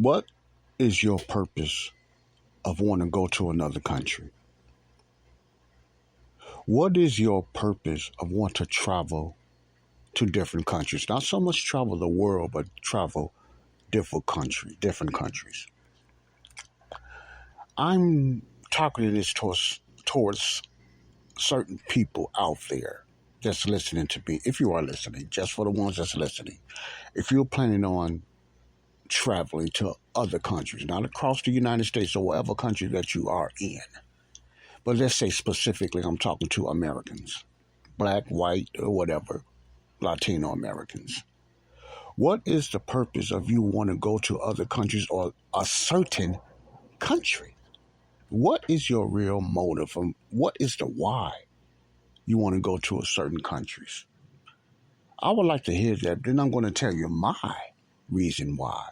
What is your purpose of wanting to go to another country? What is your purpose of wanting to travel to different countries? Not so much travel the world, but travel different countries. I'm talking this towards certain people out there that's listening to me. If you are listening, just for the ones that's listening, if you're planning on traveling to other countries, not across the United States or whatever country that you are in, but let's say specifically, I'm talking to Americans, black, white, or whatever, Latino Americans. What is the purpose of you want to go to other countries or a certain country? What is your real motive? What is the why you want to go to a certain countries? I would like to hear that. Then I'm going to tell you my reason why.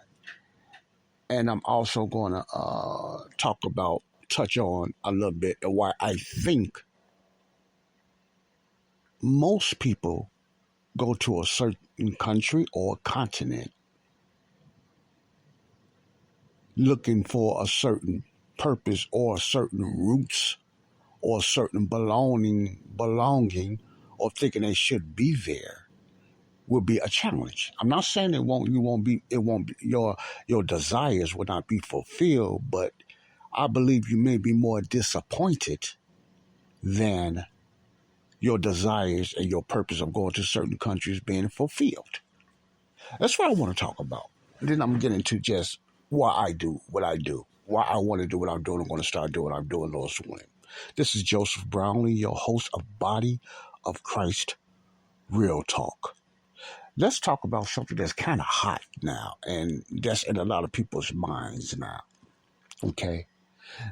And I'm also going to touch on a little bit of why I think most people go to a certain country or continent looking for a certain purpose or certain roots or certain belonging or thinking they should be there will be a challenge. I'm not saying it won't be your desires will not be fulfilled, but I believe you may be more disappointed than your desires and your purpose of going to certain countries being fulfilled. That's what I want to talk about. And then I'm getting to just why I do what I do, why I want to do what I'm doing. I'm going to start doing what I'm doing, Lord willing. This is Joseph Brownlee, your host of Body of Christ Real Talk. Let's talk about something that's kind of hot now, and that's in a lot of people's minds now. Okay,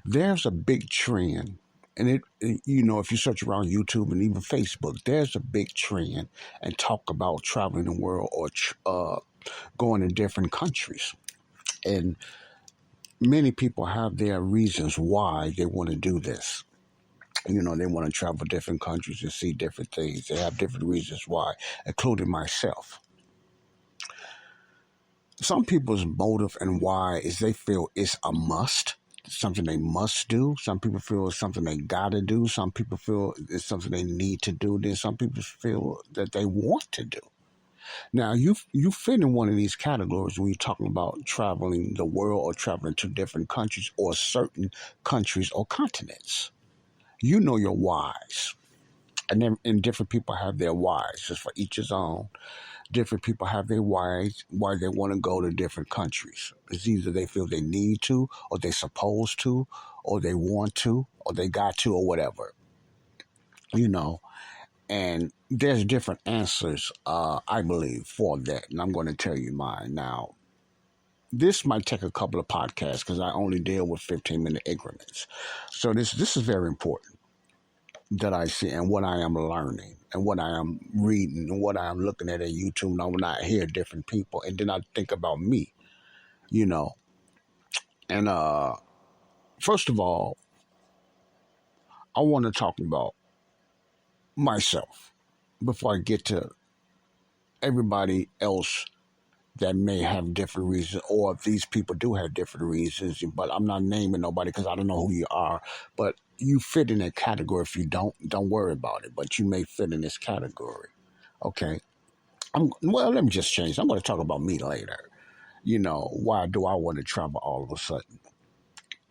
there's a big trend, and if you search around YouTube and even Facebook, there's a big trend and talk about traveling the world or going to different countries, and many people have their reasons why they want to do this. They want to travel different countries and see different things. They have different reasons why, including myself. Some people's motive and why is they feel it's a must, something they must do. Some people feel it's something they gotta do. Some people feel it's something they need to do. Then some people feel that they want to do. Now, you fit in one of these categories when you're talking about traveling the world or traveling to different countries or certain countries or continents. You know your whys. And different people have their whys, just for each his own. Different people have their whys, why they want to go to different countries. It's either they feel they need to, or they supposed to, or they want to, or they got to, or whatever. And there's different answers, I believe, for that. And I'm going to tell you mine. Now, this might take a couple of podcasts because I only deal with 15-minute increments. So this is very important that I see and what I am learning and what I am reading and what I am looking at YouTube. And when I hear different people and then I think about me, And first of all, I want to talk about myself before I get to everybody else that may have different reasons, or if these people do have different reasons, but I'm not naming nobody because I don't know who you are, but you fit in that category. If you don't worry about it, but you may fit in this category. Okay. Let me just change. I'm going to talk about me later. Why do I want to travel all of a sudden?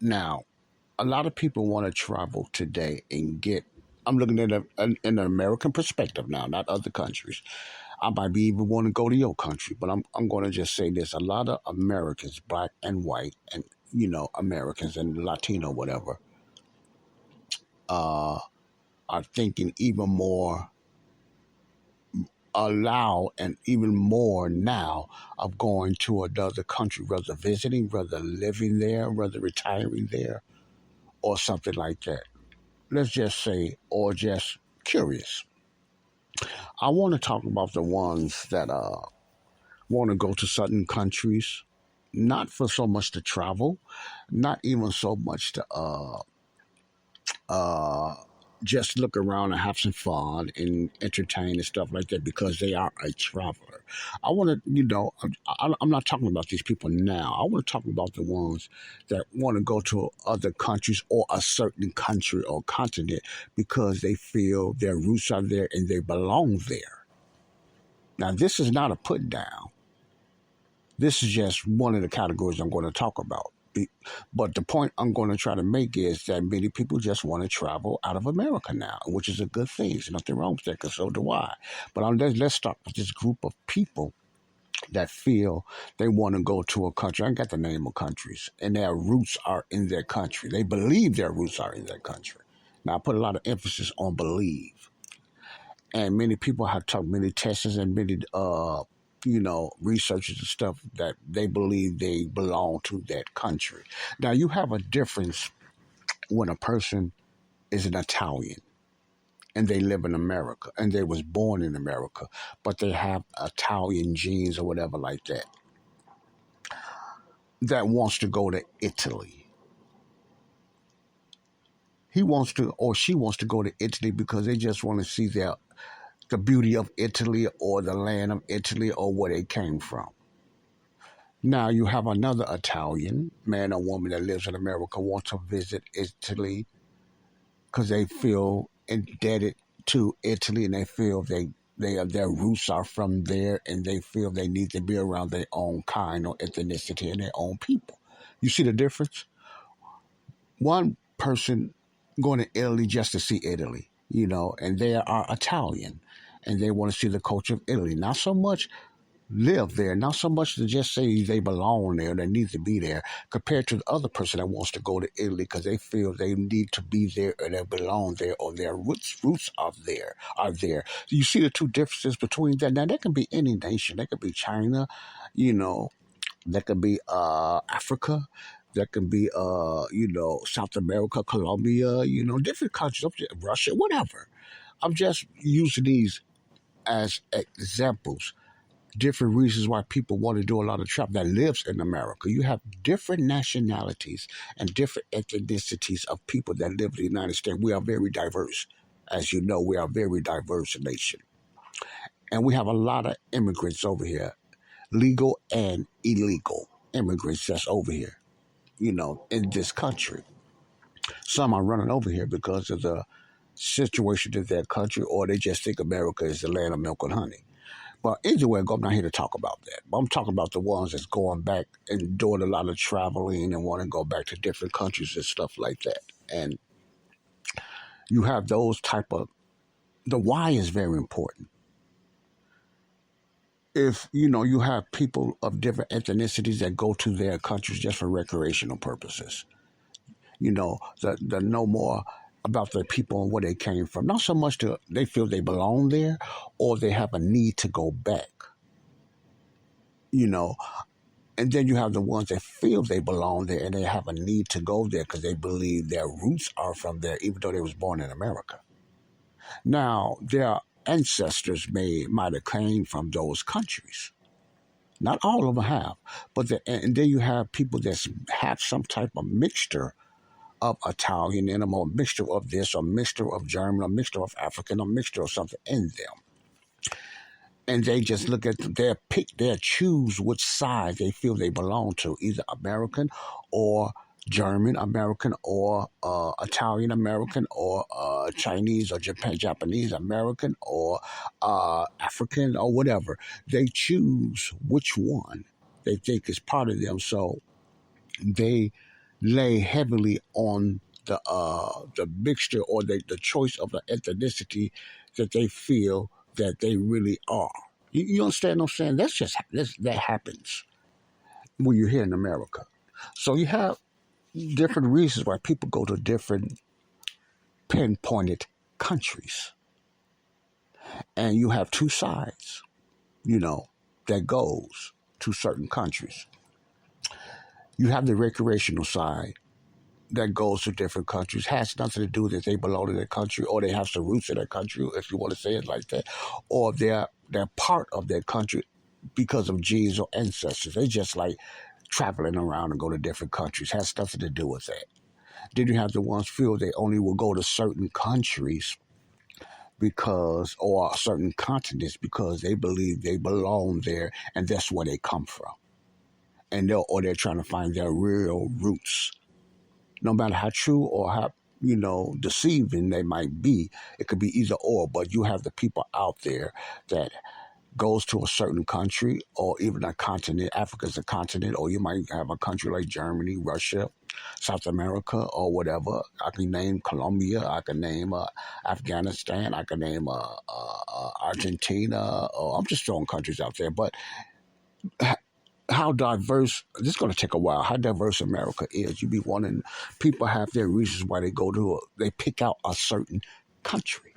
Now, a lot of people want to travel today and I'm looking at it in an American perspective now, not other countries. I might be even want to go to your country, but I'm going to just say this. A lot of Americans, black and white, and, Americans and Latino, whatever, are thinking even more allow and even more now of going to another country, whether visiting, whether living there, whether retiring there, or something like that. Let's just say, or just curious. I want to talk about the ones that want to go to certain countries, not for so much to travel, not even so much to just look around and have some fun and entertain and stuff like that because they are a traveler. I want to, I'm not talking about these people now. I want to talk about the ones that want to go to other countries or a certain country or continent because they feel their roots are there and they belong there. Now, this is not a put down. This is just one of the categories I'm going to talk about. But the point I'm going to try to make is that many people just want to travel out of America now, which is a good thing. There's nothing wrong with that, because so do I. But let's start with this group of people that feel they want to go to a country. I got the name of countries, and their roots are in their country. They believe their roots are in their country. Now, I put a lot of emphasis on believe. And many people have talked, many testers and many researchers and stuff that they believe they belong to that country. Now, you have a difference when a person is an Italian and they live in America and they was born in America, but they have Italian genes or whatever like that, that wants to go to Italy. He wants to, or she wants to go to Italy because they just want to see the beauty of Italy or the land of Italy or where they came from. Now you have another Italian man or woman that lives in America wants to visit Italy because they feel indebted to Italy and they feel their roots are from there and they feel they need to be around their own kind or ethnicity and their own people. You see the difference? One person going to Italy just to see Italy, and they are Italian and they want to see the culture of Italy. Not so much live there, not so much to just say they belong there, they need to be there, compared to the other person that wants to go to Italy because they feel they need to be there or they belong there or their roots are there. You see the two differences between that. Now, that can be any nation. That could be China, that could be Africa. That can be, South America, Colombia, different countries, Russia, whatever. I'm just using these as examples, different reasons why people want to do a lot of travel that lives in America. You have different nationalities and different ethnicities of people that live in the United States. We are very diverse. As you know, we are a very diverse nation. And we have a lot of immigrants over here, legal and illegal immigrants that's over here, in this country. Some are running over here because of the situation in their country, or they just think America is the land of milk and honey. But either way, I'm not here to talk about that. I'm talking about the ones that's going back and doing a lot of traveling and want to go back to different countries and stuff like that. And you have those the why is very important. If, you have people of different ethnicities that go to their countries just for recreational purposes, the no more about the people and where they came from. Not so much they feel they belong there or they have a need to go back. And then you have the ones that feel they belong there and they have a need to go there because they believe their roots are from there, even though they was born in America. Now, their ancestors might have came from those countries. Not all of them have, and then you have people that have some type of mixture of Italian in them, or a mixture of this, or a mixture of German, or a mixture of African, or a mixture of something in them. And they just look at they'll choose which side they feel they belong to, either American or German American or Italian American or Chinese or Japanese American or African or whatever. They choose which one they think is part of them. So they lay heavily on the mixture or the choice of the ethnicity that they feel that they really are. You understand what I'm saying? That happens when you're here in America. So you have different reasons why people go to different pinpointed countries. And you have two sides, that goes to certain countries. You have the recreational side that goes to different countries, has nothing to do with if they belong to their country or they have some roots in their country, if you want to say it like that, or they're part of their country because of genes or ancestors. They just like traveling around and go to different countries. Has nothing to do with that. Then you have the ones feel they only will go to certain countries because, or certain continents because they believe they belong there and that's where they come from. And they're trying to find their real roots. No matter how true or how, deceiving they might be, it could be either or, but you have the people out there that goes to a certain country or even a continent. Africa's a continent, or you might have a country like Germany, Russia, South America, or whatever. I can name Colombia. I can name Afghanistan. I can name Argentina. Or I'm just throwing countries out there. But how diverse, this is going to take a while, how diverse America is. You be wanting, people have their reasons why they pick out a certain country.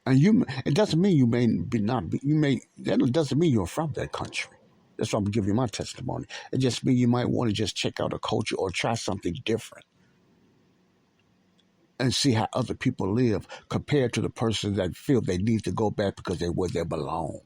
And it doesn't mean you may be not be, you may that doesn't mean you're from that country. That's why I'm giving you my testimony. It just means you might want to just check out a culture or try something different and see how other people live compared to the person that feel they need to go back because they're where they belong.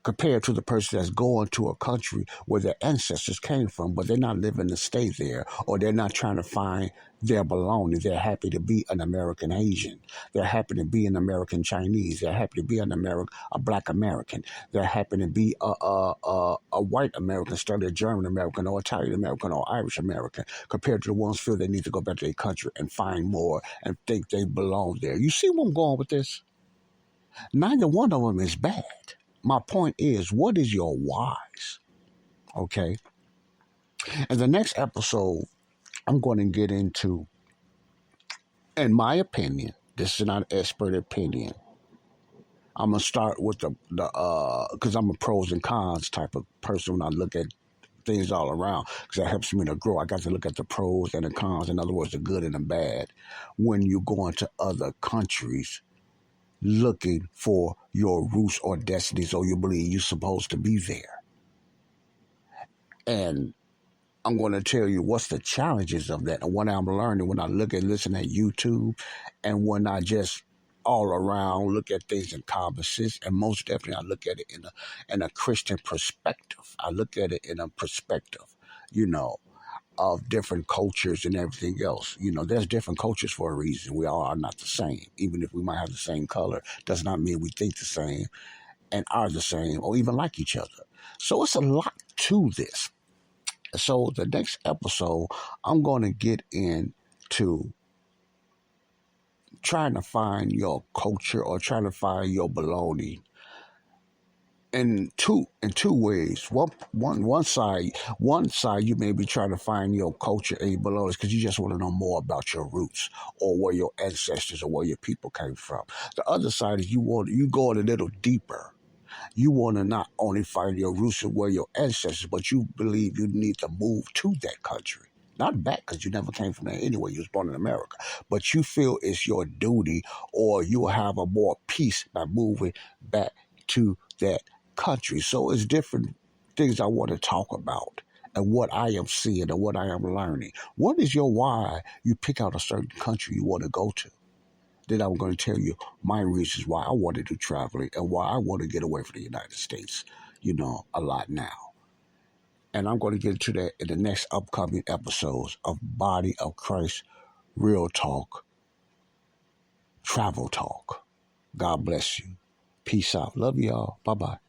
Compared to the person that's going to a country where their ancestors came from, but they're not living to stay there, or they're not trying to find their belonging. They're happy to be an American Asian. They're happy to be an American Chinese. They're happy to be a Black American. They're happy to be a white American, study a German American, or Italian American, or Irish American, compared to the ones who feel they need to go back to their country and find more and think they belong there. You see where I'm going with this? Neither one of them is bad. My point is, what is your whys? Okay. In the next episode, I'm going to get into, in my opinion, this is not an expert opinion. I'm going to start with because I'm a pros and cons type of person when I look at things all around, because that helps me to grow. I got to look at the pros and the cons, in other words, the good and the bad, when you go into other countries looking for your roots or destinies, or you believe you're supposed to be there. And I'm going to tell you what's the challenges of that and what I'm learning when I listen at YouTube, and when I just all around look at things in conversations. And most definitely I look at it in a Christian perspective. I look at it in a perspective, of different cultures and everything else. There's different cultures for a reason. We all are not the same. Even if we might have the same color, does not mean we think the same and are the same or even like each other. So it's a lot to this. So the next episode, I'm going to get into trying to find your culture or trying to find your belonging in two ways. One side you may be trying to find your culture and your belongings because you just want to know more about your roots or where your ancestors or where your people came from. The other side is you go a little deeper. You want to not only find your roots and where your ancestors, but you believe you need to move to that country. Not back, because you never came from there anyway. You was born in America. But you feel it's your duty, or you will have a more peace by moving back to that country. So it's different things I want to talk about and what I am seeing and what I am learning. What is your why you pick out a certain country you want to go to? Then I'm going to tell you my reasons why I want to do traveling and why I want to get away from the United States, a lot now. And I'm going to get into that in the next upcoming episodes of Body of Christ, Real Talk, Travel Talk. God bless you. Peace out. Love y'all. Bye-bye.